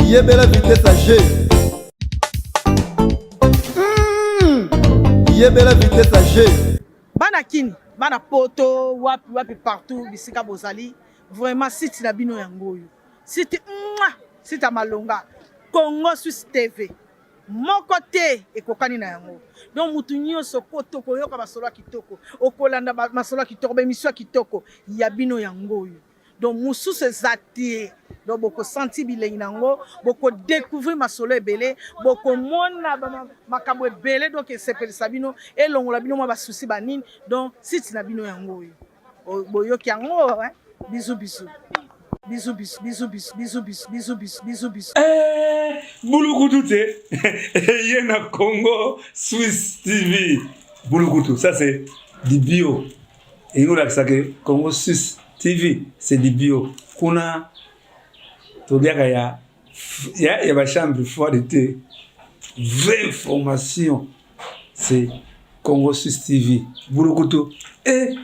Yebela vitesse à G. Yebela vitesse à G. Bana kini, bana poto, wapi partout, bisika bozali. Vraiment, site na bino yangoyo. Site Malonga. Congo Suisse TV. Mon côté, et kokani na yango. Donc, mutu nyonso poto koyoka masolo kitoko. Okolanda masolo kitoko, bemiswa kitoko. Yabino yangoyo. Donc, musu se zati. Donc, boko senti bilengi nango, boko découvrir masolo ebele, boko mona makambo ebele, donc sepeli sabino, et longola bino ma souci banine. Donc, site na bino yangoyo. Boyoki yango, hein. Bisous. Bisous. Bouloukoudou, Yena Congo Suisse TV. Bouloukoudou, ça c'est du bio. Et nous là, Congo Suisse TV, c'est du bio. Kuna, il y a ma chambre fois de thé. Vraie formation, c'est Congo Suisse TV. Bouloukoudou. Et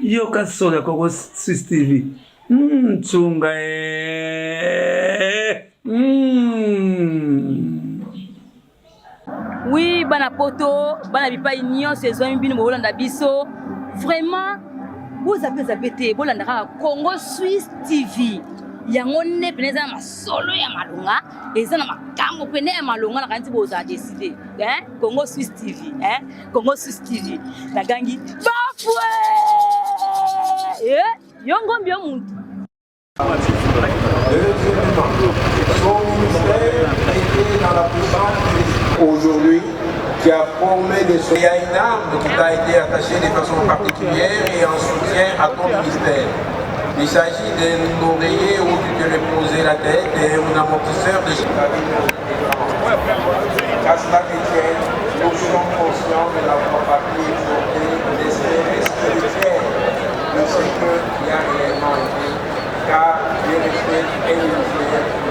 yo quand sur le Congo Suisse TV. Tsunga. Oui, bana poto, bana bipa union saison bino bolanda biso. Vraiment, vous avez zabete bolanda Congo Suisse TV. Yango ne peneza masolo ya malonga, eza na makambo pene ya malonga na kanti boza décider. Congo Suisse TV, Congo Suisse TV. Na gangi bafwe. Yongo mbio muntu. Son ministère était dans la puissance aujourd'hui qui a formé des soldats. Il y a une arme qui t'a été attachée de façon particulière et en soutien à ton ministère. Il s'agit d'un oreiller où tu te reposes la tête et un amortisseur de à cela que nous sommes conscients de la propagande exhortée d'espérer spirituelle de ce qu'il y a réellement été, car Dieu respecte et il nous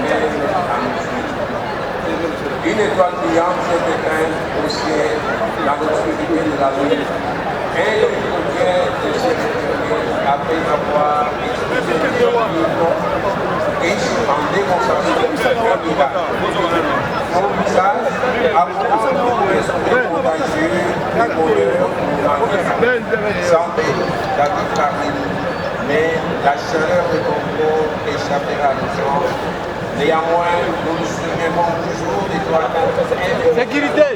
même à nous suivre. Une étoile brillante s'est éteinte au ciel dans l'obscurité de la nuit. Et le mystère de s'est retourné après avoir expliqué le livre riche en démonstration d'un miracle. Son visage a pourtant une esprit contagieux de bonheur humanitaire. Santé, David Paris, mais la chaleur de ton corps échappera à nos anges. Néanmoins, nous nous souviendrons toujours de toi. Sécurité.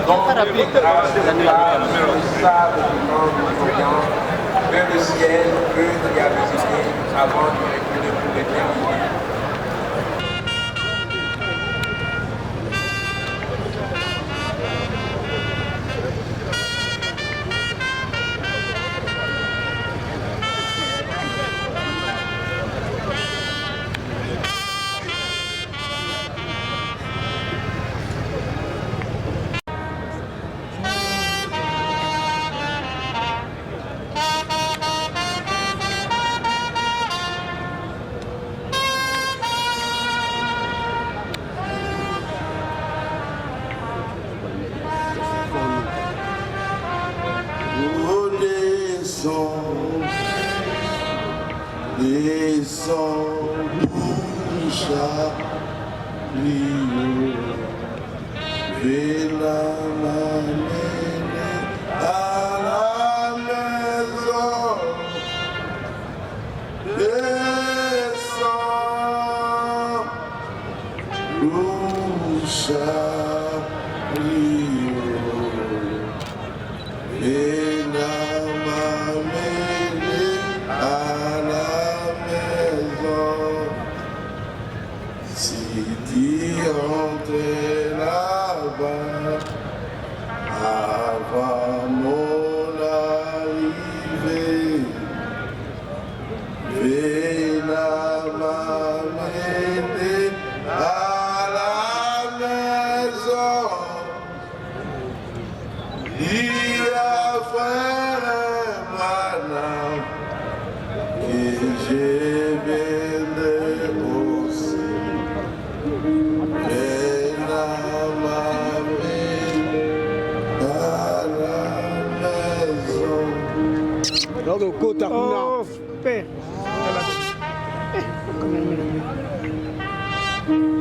Donc, grâce de la sable du monde de l'Orient, vers le ciel, eux qui a visité avant de reculer pour l'éternité.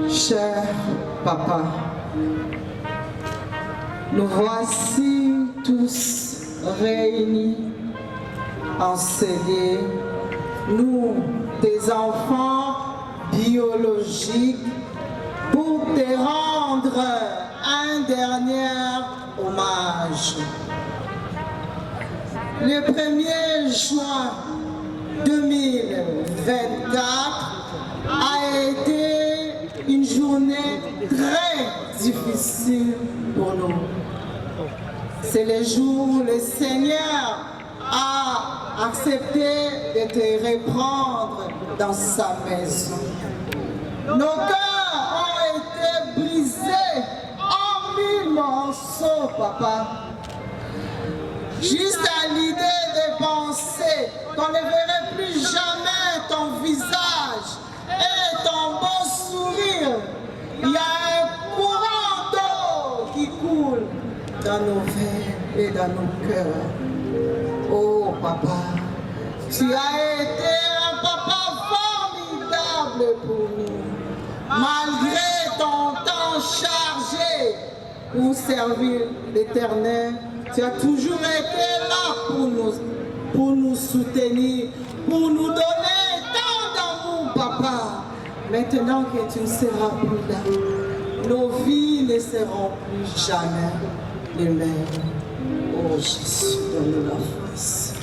Cher papa, nous voici tous réunis en ce lieu, nous, tes enfants biologiques, pour te rendre un dernier hommage. Le 1er juin 2024 a été une journée très difficile pour nous. C'est le jour où le Seigneur a accepté de te reprendre dans sa maison. Nos cœurs ont été brisés en 1000 morceaux, papa. Juste à l'idée de penser qu'on ne verrait plus jamais ton visage et ton beau sourire. Il y a un courant d'eau qui coule dans nos veines et dans nos cœurs. Oh papa, tu as été un papa formidable pour nous. Malgré ton temps chargé pour servir l'Éternel, tu as toujours été là pour nous soutenir, pour nous donner tant d'amour, papa. Maintenant que tu ne seras plus là, nos vies ne seront plus jamais les mêmes. Oh Jésus, donne-nous la force.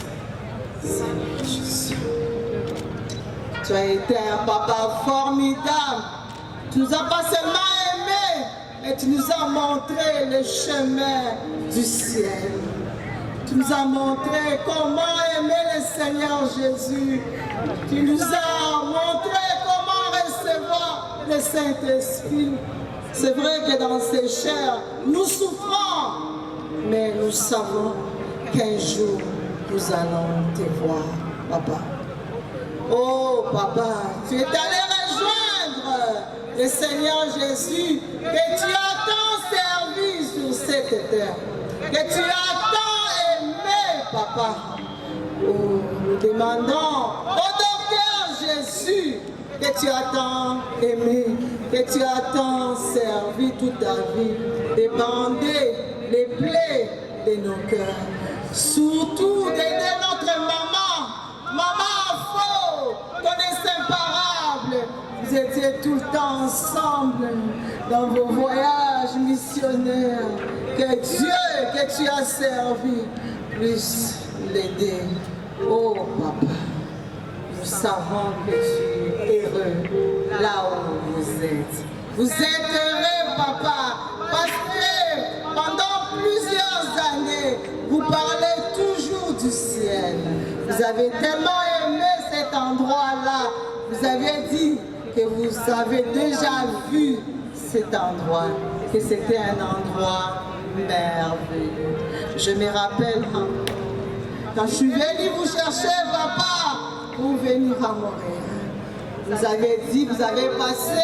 Seigneur Jésus. Tu as été un papa formidable. Tu nous as pas seulement aimés, mais tu nous as montré le chemin du ciel. Tu nous as montré comment aimer le Seigneur Jésus. Tu nous as montré comment recevoir le Saint-Esprit. C'est vrai que dans ces chairs, nous souffrons, mais nous savons qu'un jour, nous allons te voir, papa. Oh, papa, tu es allé rejoindre le Seigneur Jésus, que tu as tant servi sur cette terre, que tu as tant aimé, papa. Oh, nous demandons au docteur Jésus que tu as tant aimé, que tu as tant servi toute ta vie, de bander les plaies de nos cœurs. Surtout d'aider notre maman, maman Afro, ton inséparable. Vous étiez tout le temps ensemble dans vos voyages missionnaires. Que Dieu que tu as servi puisse l'aider. Oh papa, nous savons que tu es heureux là où vous êtes. Vous êtes heureux, papa, parce que pendant plusieurs années, vous parlez toujours du ciel. Vous avez tellement aimé cet endroit-là. Vous avez dit que vous avez déjà vu cet endroit, que c'était un endroit merveilleux. Je me rappelle quand je suis venue vous chercher, papa, pour venir à Montréal. Vous avez dit, vous avez passé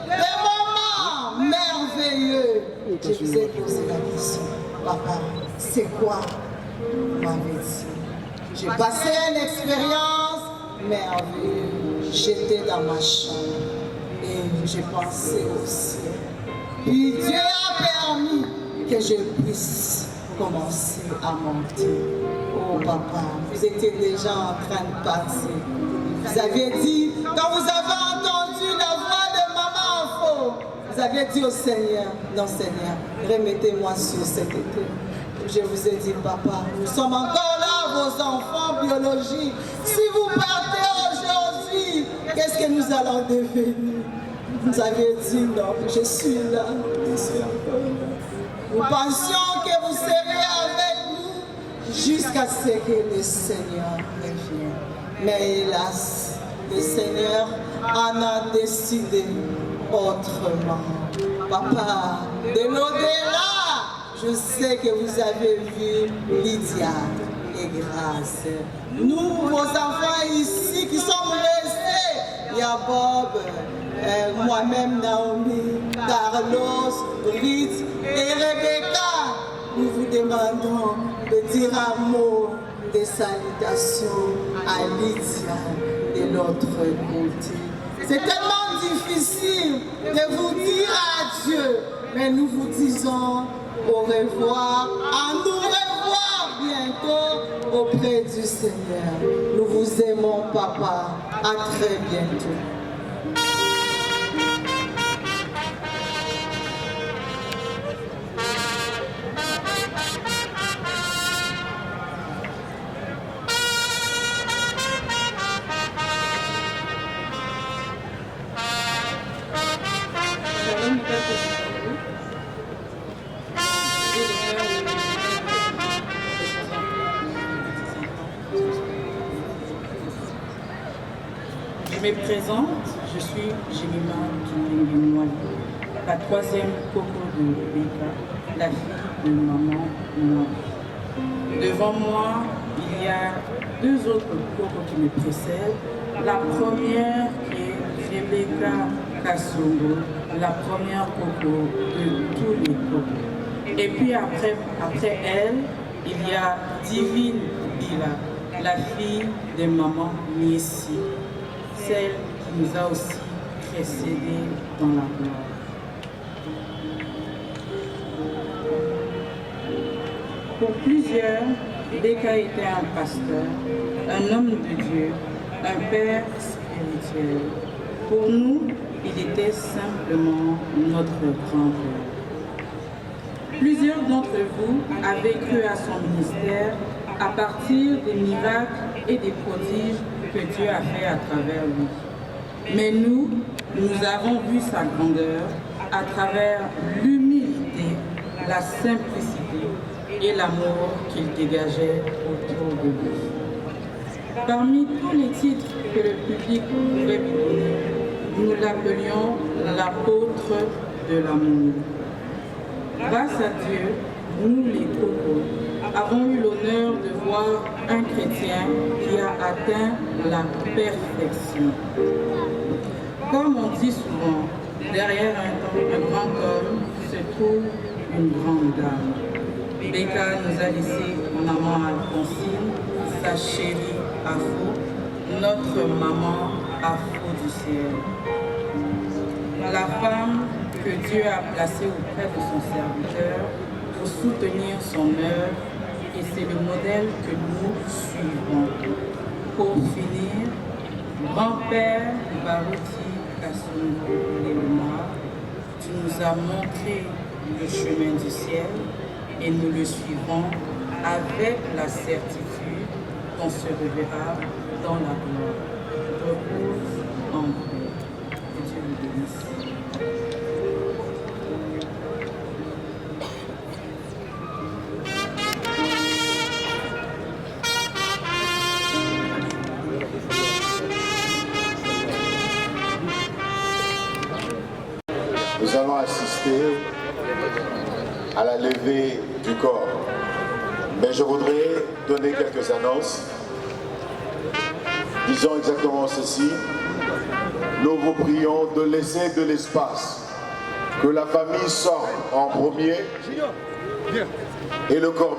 des moments merveilleux. Je vous ai posé la question, papa, c'est quoi? Vous m'avez dit. J'ai passé une expérience merveilleuse. J'étais dans ma chambre et j'ai pensé au ciel. Puis Dieu a permis que je puisse commencer à monter. Oh papa, vous étiez déjà en train de partir. Vous aviez dit, quand vous avez entendu la voix de maman Afro, vous aviez dit au Seigneur, non Seigneur, remettez-moi sur cet été. Je vous ai dit, papa, nous sommes encore là, vos enfants biologiques. Si vous partez aujourd'hui, qu'est-ce que nous allons devenir? Vous aviez dit, non, je suis là, je suis encore là. Nous pensions que vous seriez avec nous jusqu'à ce que le Seigneur revienne. Mais hélas, le Seigneur en a décidé autrement. Papa, de l'au-delà, je sais que vous avez vu Lydia et Grâce. Nous, vos enfants ici qui sommes restés, il y a Bob, moi-même, Naomi, Carlos, Ritz et Rebecca. Nous vous demandons de dire un mot de salutation à Lydia de l'autre côté. C'est tellement difficile de vous dire adieu, mais nous vous disons au revoir, à nous revoir bientôt auprès du Seigneur. Nous vous aimons, Papa. À très bientôt. Je me présente, je suis Jemima Kimbengimwali, la troisième coco de Rebecca, la fille de maman Noire. Devant moi, il y a deux autres cocos qui me précèdent. La première qui est Rebecca Kassongo, la première coco de tous les cocos. Et puis après elle, il y a Divine Bila, la fille de maman Niessi, celle qui nous a aussi précédés dans la gloire. Pour plusieurs, Rebecca était un pasteur, un homme de Dieu, un père spirituel. Pour nous, il était simplement notre grand-père. Plusieurs d'entre vous avaient cru à son ministère à partir des miracles et des prodiges que Dieu a fait à travers lui. Mais nous avons vu sa grandeur à travers l'humilité, la simplicité et l'amour qu'il dégageait autour de lui. Parmi tous les titres que le public pouvait lui donner, nous l'appelions l'apôtre de l'amour. Grâce à Dieu, nous les cocos avons eu l'honneur de voir un chrétien qui a atteint la perfection. Comme on dit souvent, derrière un grand homme se trouve une grande dame. Rebecca nous a laissé maman Alphonsine, sa chérie Afro, notre maman Afro du ciel. La femme que Dieu a placée auprès de son serviteur pour soutenir son œuvre, et c'est le modèle que nous suivons. Pour finir, grand-père Barouti Kassongo Léonard, tu nous as montré le chemin du ciel et nous le suivrons avec la certitude qu'on se reverra dans la gloire. Repose en paix. Que Dieu vous bénisse. Nous allons assister à la levée du corps. Mais je voudrais donner quelques annonces. Disons exactement ceci. Nous vous prions de laisser de l'espace. Que la famille sorte en premier et le corps.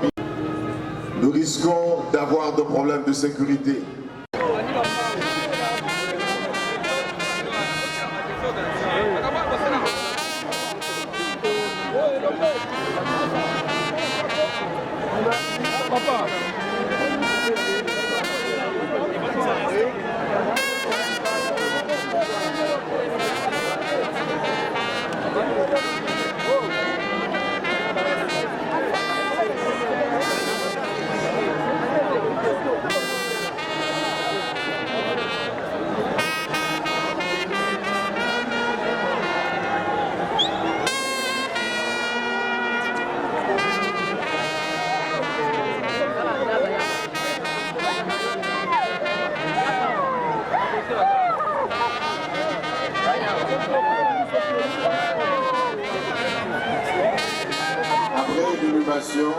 Nous risquons d'avoir des problèmes de sécurité. Après l'inhumation,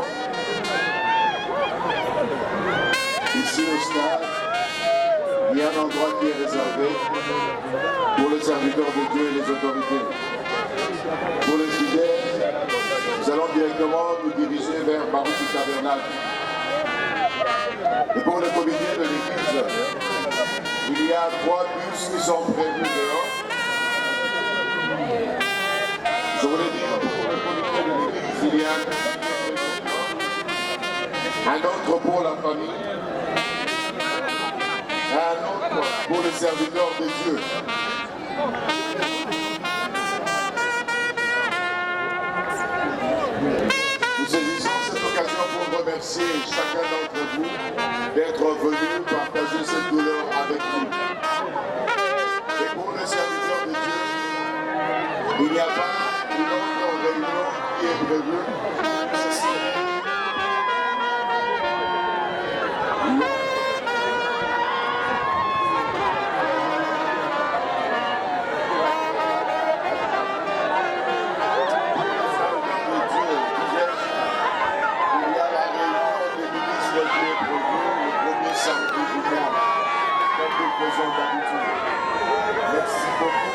ici au stade, il y a un endroit qui est réservé pour le serviteur de Dieu et les autorités. Pour les fidèles, nous allons directement nous diriger vers Barouti Tabernacle. Et pour le comité de l'église, il y y a 3 bus qui sont prévus dehors. Je voulais dire pour le comité de l'église, il y a un autre pour la famille, et un autre pour les serviteurs de Dieu. Nous saisissons cette occasion pour remercier chacun d'entre vous d'être venu partager cette douleur avec nous. Et pour les serviteurs de Dieu, il n'y a pas une autre réunion qui est prévue. Merci beaucoup.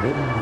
Thank you.